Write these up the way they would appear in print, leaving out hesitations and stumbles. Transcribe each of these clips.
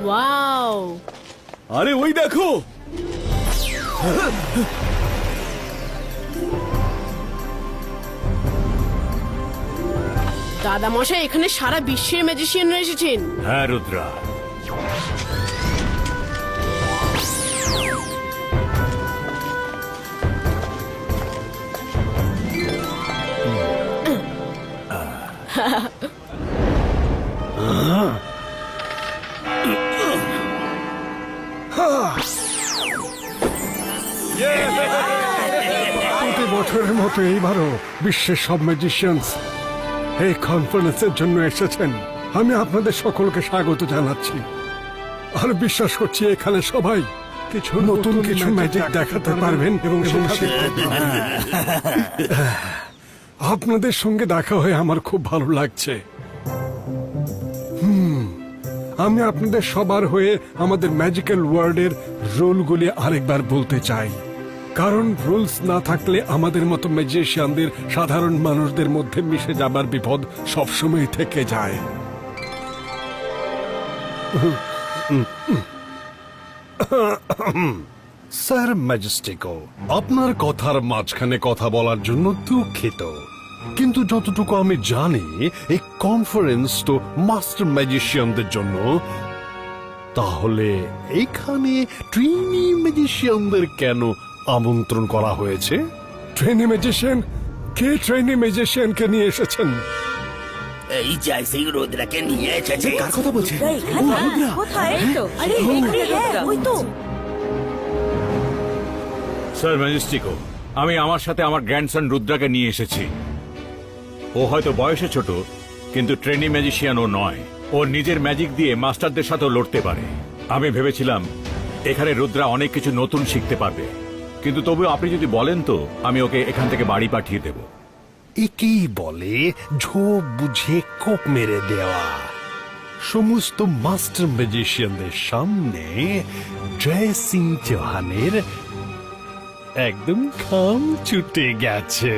Wow, আরে ওই দেখো, দাদা মশাই এখানে সারা বিশ্বের ম্যাজিশিয়ানরা এসেছেন। হ্যাঁ রুদ্রা, প্রতি বছরের মতো এইবারও বিশ্বের সব ম্যাজিশিয়ানস এই কনফারেন্সের জন্য এসেছেন। আমি আপনাদের সকলকে স্বাগত জানাচ্ছি, আর বিশ্বাস করছি এখানে সবাই কিছু নতুন কিছু ম্যাজিক দেখাতে পারবেন এবং আপনাদের সঙ্গে দেখা হয়ে আমার খুব ভালো লাগছে। আমি আপনাদের সবার হয়ে আমাদের ম্যাজিক্যাল ওয়ার্ল্ডের রুলগুলি আরেকবার বলতে চাই, কারণ রুলস না থাকলে আমাদের মতো ম্যাজিশিয়ানদের সাধারণ মানুষদের মধ্যে মিশে যাবার বিপদ সবসময় থেকে যায়। স্যার ম্যাজেস্টিকো, আপনার কথার মাঝখানে কথা বলার জন্য দুঃখিত, কিন্তু যতটুকু আমি জানি এই কনফারেন্স তো মাস্টার ম্যাজিশিয়ানদের জন্য। তাহলে এখানে ট্রেনি ম্যাজিশিয়ানদের কেন আমন্ত্রণ করা হয়েছে? Trainee magician? কে ট্রেনি ম্যাজিশিয়ানকে নিয়ে এসেছেন? এই জয় সিং রুদ্রাকে নিয়ে এসেছে। কার কথা বলছে? স্যার ম্যাজেস্টিকো, আমি আমার সাথে আমার গ্র্যান্ডসন রুদ্রাকে নিয়ে এসেছি। ও হয়তো বয়সে ছোট, কিন্তু ট্রেনি ম্যাজিশিয়ান ও নয়। ও নিজের ম্যাজিক দিয়ে মাস্টারদের সাথেও লড়তে পারে। আমি ভেবেছিলাম এখানে রুদ্রা অনেক কিছু নতুন শিখতে পারবে, কিন্তু তবুও আপনি যদি বলেন তো আমি ওকে এখান থেকে বাড়ি পাঠিয়ে দেব। একেই বলে ঝোপ বুঝে কোপ মেরে দেওয়া। সমস্ত মাস্টার ম্যাজিশিয়ানদের সামনে জয় সিং চৌহানের একদম খাম ছুটে গেছে।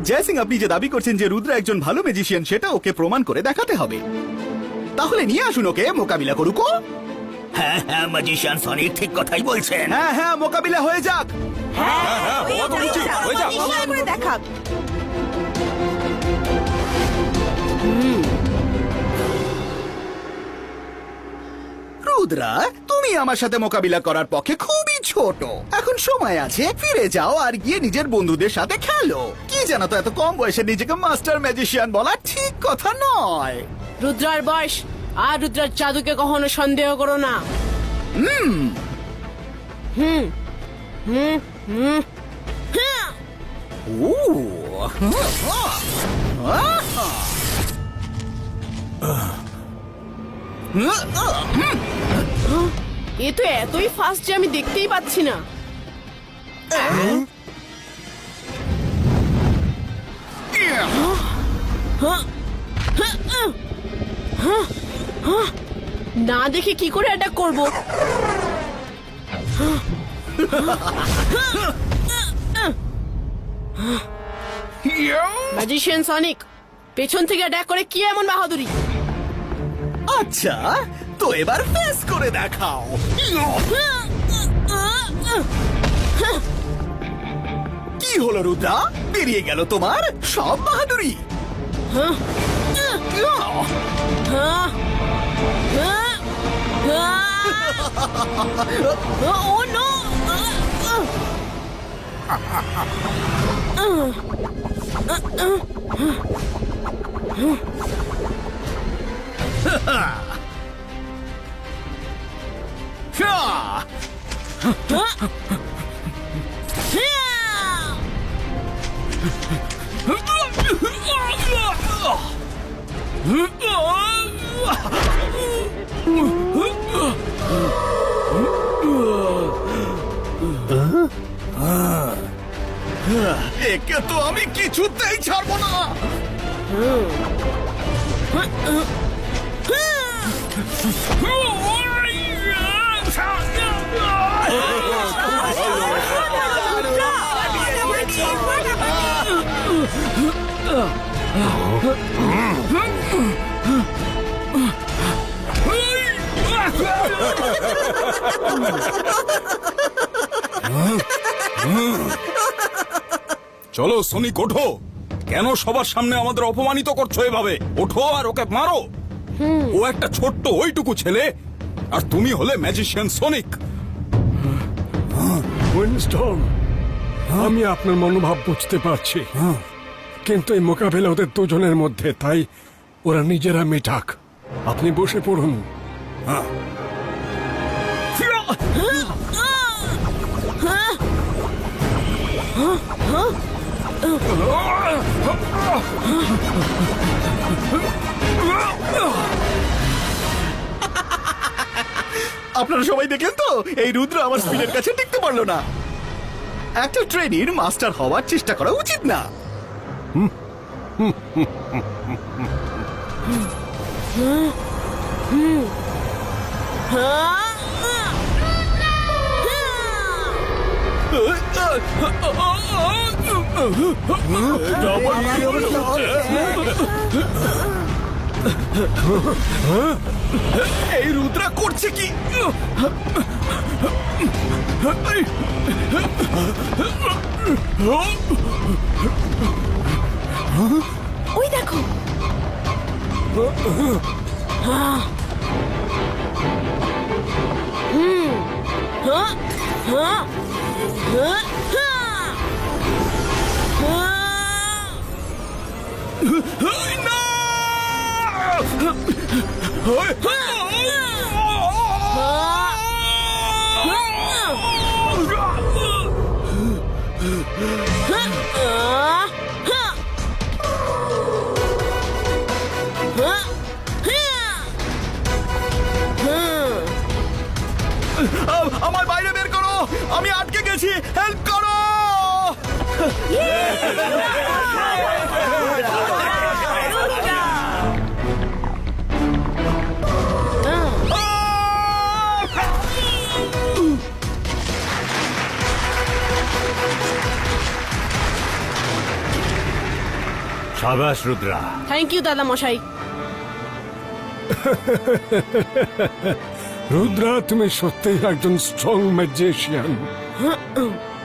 জয় সিং, আপনি যে দাবি করছেন যে রুদ্রা একজন ভালো ম্যাজিশিয়ান, সেটা ওকে প্রমাণ করে দেখাতে হবে। তাহলে নিয়ে আসুন ওকে, মোকাবিলা করুক। হ্যাঁ হ্যাঁ, ম্যাজিশিয়ান সনিক ঠিক কথাই বলছেন। হ্যাঁ হ্যাঁ, মোকাবিলা হয়ে যাক। রুদ্রা, তুমি আমার সাথে মোকাবিলা করার পক্ষে খুবই ছোট। এখন সময় আছে, ফিরে যাও আর গিয়ে নিজের বন্ধুদের সাথে খেলো। কি জানো তো, এত কম বয়সে নিজেকে মাস্টার ম্যাজিশিয়ান বলা ঠিক কথা নয়। রুদ্রার বয়স আর রুদ্রার জাদুকে কখনো সন্দেহ করো না। এ তো এতই ফাস্ট যে আমি দেখতেই পাচ্ছি না। না দেখে কি করে অ্যাটাক করব? ম্যাজিশিয়ান সনিক, পেছন থেকে অ্যাটাক করে কি এমন বাহাদুরি? আচ্ছা, তো এবার ফেস করে দেখাও। কি হলো রুদ্রা, বেরিয়ে গেল তোমার সব বাহাদুরি? Oh no! একে তো আমি কিছুতেই ছাড়বো না। চলো সনিক, ওঠো। কেন সবার সামনে আমাদের অপমানিত করছো এভাবে? ওঠো আর ওকে মারো। ও একটা ছোট্ট ওইটুকু ছেলে, আর তুমি হলে ম্যাজিশিয়ান সনিক। উইনস্টন, আমি আপনার মনোভাব বুঝতে পারছি, কিন্তু এই মোকাবেলা ওদের দুজনের মধ্যে, তাই ওরা নিজেরা মেটাক। আপনি বসে পড়ুন। আপনারা সবাই দেখলেন তো, এই রুদ্র আমার স্পিনের কাছে টিকতে পারলো না। একটা ট্রেনির মাস্টার হওয়ার চেষ্টা করা উচিত না। এই রুদ্রা করছে কি? ওই দেখো। আমার বাইরে বের করো, আমি আটকে গেছি, হেল্প করো। সাবাস রুদ্রা। থ্যাংক ইউ দাদা মশাই। রুদ্রা, তুমি সত্যিই একজন স্ট্রং ম্যাজিশিয়ান।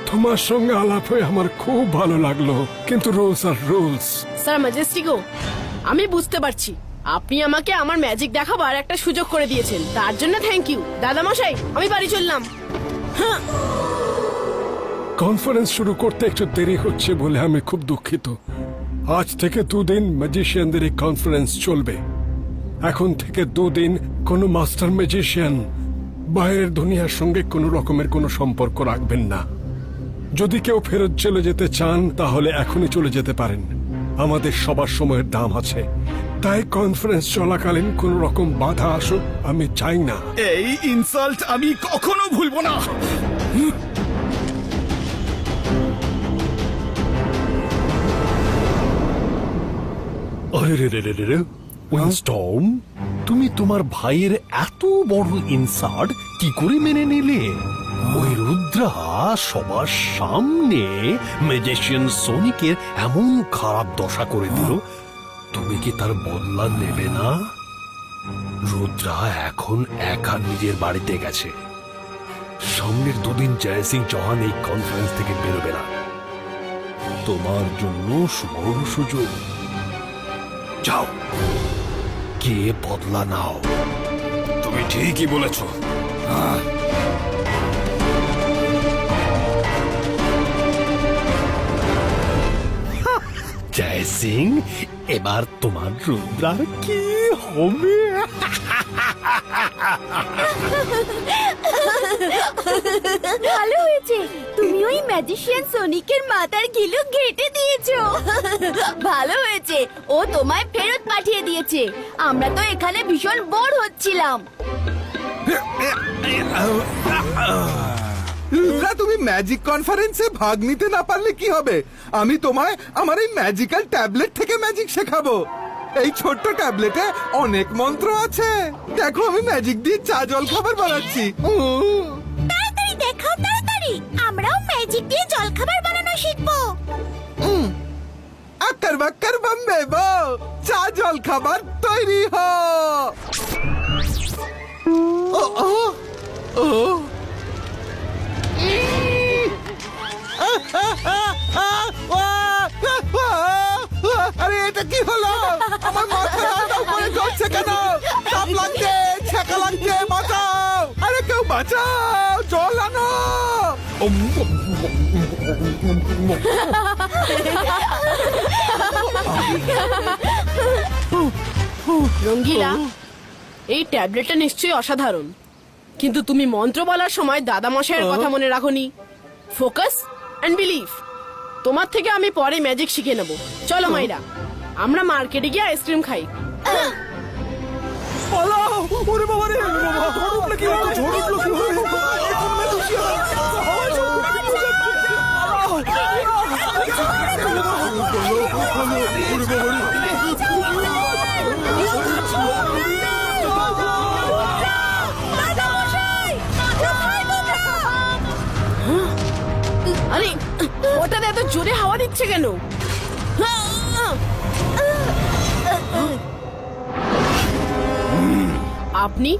তোমার সঙ্গে আলাপ হয়ে আমার খুব ভালো লাগলো, কিন্তু রুলস আর রুলস। স্যার ম্যাজেস্টিকো, আমি বুঝতে পারছি আপনি আমাকে আমার ম্যাজিক দেখাবার একটা সুযোগ করে দিয়েছেন, তার জন্য থ্যাংক ইউ দাদা মশাই। আমি বাড়ি চললাম। কনফারেন্স শুরু করতে একটু দেরি হচ্ছে বলে আমি খুব দুঃখিত। আজ থেকে 2 দিন ম্যাজিশিয়ানদের এই কনফারেন্স চলবে। এখন থেকে 2 দিন কোনো মাস্টার ম্যাজিশিয়ান বাইরের দুনিয়ার সঙ্গে কোনো রকমের কোনো সম্পর্ক রাখবেন না। যদি কেউ ফেরত চলে যেতে চান তাহলে এখনই চলে যেতে পারেন। আমাদের সবার সময়ের দাম আছে, তাই কনফারেন্স চলাকালীন কোনো রকম বাধা আসুক আমি চাই না। এই ইনসাল্ট আমি কখনো ভুলবো না। আরে রে রে রে রে রে, উইনস্টন, তুমি তোমার ভাইয়ের এত বড় ইনসাল্ট কি করে মেনে নিলে? ওই রুদ্রা সবার সামনে ম্যাজিশিয়ান সোনিকের এমন খারাপ দশা করে দিল, তুমি কি তার বদলা নেবে না? রুদ্রা এখন একা নিজের বাড়িতে গেছে। সামনের 2 দিন জয় সিং চৌহান এই কনফারেন্স থেকে বেরোবে না। তোমার জন্য সুবর্ণ সুযোগ। যাও, কে বদলা নাও। তুমি ঠিকই বলেছ। জয় সিং, এবার তোমার রুদ্রার কি হবে? ভালো হয়েছে, তুমি ওই ম্যাজিশিয়ান সোনিকের মাথার ঘিলু ঘেটে দিয়েছো। ভালো হয়েছে, ও তোমায় ফেরত পাঠিয়ে দিয়েছে। আমরা তো এখানে ভীষণ বোর হচ্ছিলাম। রুদ্রা, তুমি ম্যাজিক কনফারেন্সে ভাগ নিতে না পারলে কি হবে? আমি তোমায় আমার এই ম্যাজিক্যাল ট্যাবলেট থেকে ম্যাজিক শেখাবো। এই ছোট্ট ট্যাবলেটে অনেক মন্ত্র আছে। দেখো, আমি ম্যাজিক দিয়ে চা জল খাবার বানাচ্ছি। তাড়াতাড়ি দেখাও, তাড়াতাড়ি। আমরাও ম্যাজিক দিয়ে জলখাবার বানানো শিখবো। আক্কার বাক্কার বাম্বে বো, চা জল খাবার তৈরি হ। ও ও ও আরে এটা কি হলো? আমার মাথা উপরে জ্বলছে কেন? তাপ লাগছে, ছেঁকা লাগছে, বাঁচাও! আরে কেউ বাঁচাও, জল আনো! রঙ্গিলা, এই ট্যাবলেটটা নিশ্চয়ই অসাধারণ, কিন্তু তুমি মন্ত্র বলার সময় দাদামশাইয়ের কথা মনে রাখোনি। Focus and believe. তোমার থেকে আমি পরে ম্যাজিক শিখে নেব। চলো মাইরা, আমরা মার্কেটে গিয়ে আইসক্রিম খাই। ওরে বাবা রে, ঝড় উঠলো কিভাবে? ঝড় উঠলো কিভাবে? আরে ওটা এত জোরে হাওয়া দিচ্ছে কেন? আপনি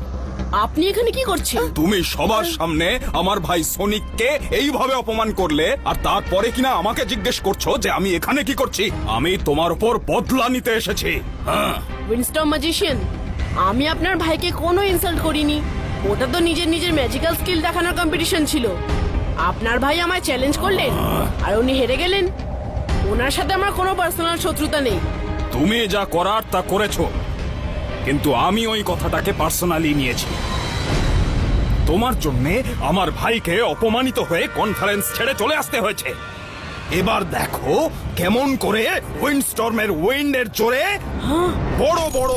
আপনি এখানে কি করছেন? তুমি সবার সামনে আমার ভাই সোনিককে এইভাবে অপমান করলে, আর তারপরে কিনা আমাকে জিজ্ঞেস করছো যে আমি এখানে কি করছি? আমি তোমার উপর বদলা নিতে এসেছি। হ্যাঁ, উইনস্টন ম্যাজিশিয়ান, আমি আপনার ভাইকে কোনো ইনসাল্ট করিনি। ওটা তো নিজের নিজের ম্যাজিক্যাল স্কিল দেখানোর কম্পিটিশন ছিল। আপনার ভাই আমায় চ্যালেঞ্জ করলেন আর উনি হেরে গেলেন। ওনার সাথে আমার কোনো পার্সোনাল শত্রুতা নেই। তুমি যা করার তা করেছো, কিন্তু আমি ওই কথাটাকে পার্সোনালি নিয়েছি। তোমার জন্য আমার ভাইকে অপমানিত হয়ে কনফারেন্স ছেড়ে চলে আসতে হয়েছে। এবার দেখো কেমন করে উইন্ডস্টর্মের উইন্ডের জোরে বড় বড়